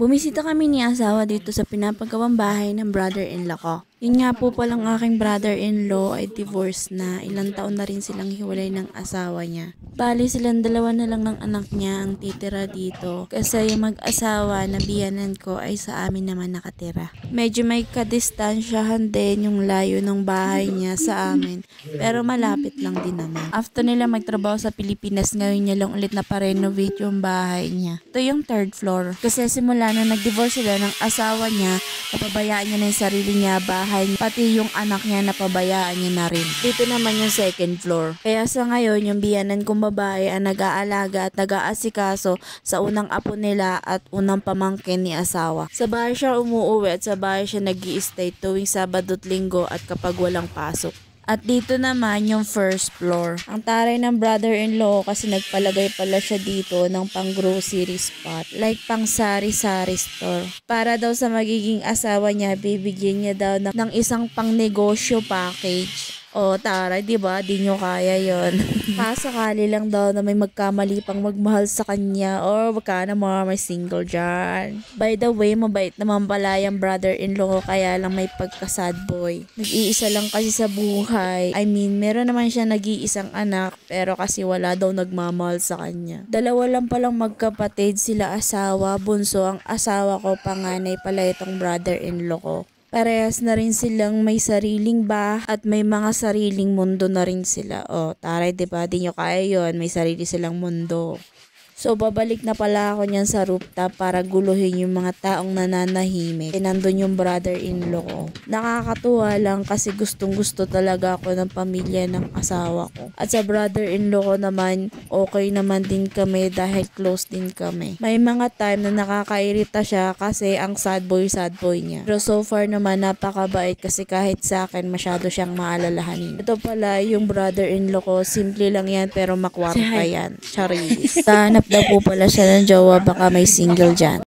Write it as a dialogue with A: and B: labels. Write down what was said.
A: Bumisita kami ni asawa dito sa pinapagawang bahay ng brother-in-law ko. Yun nga po palang aking brother-in-law ay divorced na. Ilang taon na rin silang hiwalay ng asawa niya. Bali silang dalawa na lang ng anak niya ang titira dito. Kasi yung mag-asawa na biyanan ko ay sa amin naman nakatira. Medyo may kadistansyahan din yung layo ng bahay niya sa amin. Pero malapit lang din naman. After nila magtrabaho sa Pilipinas, ngayon niya lang ulit na pa-renovate yung bahay niya. Ito yung third floor. Kasi simula na nag-divorce sila ng asawa niya, napabayaan niya na yung sarili niya, bahay, pati yung anak niya napabayaan niya na rin. Dito naman yung second floor. Kaya sa ngayon, yung biyanan kong babae ang nag-aalaga at nag-aasikaso sa unang apo nila at unang pamangkin ni asawa. Sa bahay siya umuuwi at sa bahay siya nag-i-stay tuwing Sabado at Linggo at kapag walang pasok. At dito naman yung first floor. Ang taray ng brother-in-law kasi nagpalagay pala siya dito ng pang grocery spot. Like pang sari-sari store. Para daw sa magiging asawa niya, bibigyan niya daw ng isang pang negosyo package. O taray, diba? Di nyo kaya yon. Pasakali lang daw na may magkamali pang magmahal sa kanya or baka na mga may single dyan. By the way, mabait naman pala yung brother-in-law kaya lang may pagka-sad boy. Nag-iisa lang kasi sa buhay. I mean, meron naman siya nag-iisang anak pero kasi wala daw nagmamahal sa kanya. Dalawa lang palang magkapatid sila asawa, bunso ang asawa ko, panganay pala itong brother-in-law ko. Parehas na rin silang may sariling at may mga sariling mundo na rin sila. O, taray, diba? Di nyo kaya yun. May sarili silang mundo. So, babalik na pala ako niyan sa rooftop para guluhin yung mga taong nananahimik. Nandun yung brother-in-law ko. Nakakatuwa lang kasi gustong-gusto talaga ako ng pamilya ng asawa ko. At sa brother-in-law ko naman, okay naman din kami dahil close din kami. May mga time na nakakairita siya kasi ang sad boy niya. Pero so far naman napakabait kasi kahit sa akin masyado siyang maalalahanin. Ito pala yung brother-in-law ko. Simple lang yan pero makwarta yan. Charis. Hanap daw po pala siya ng jowa, baka may single dyan.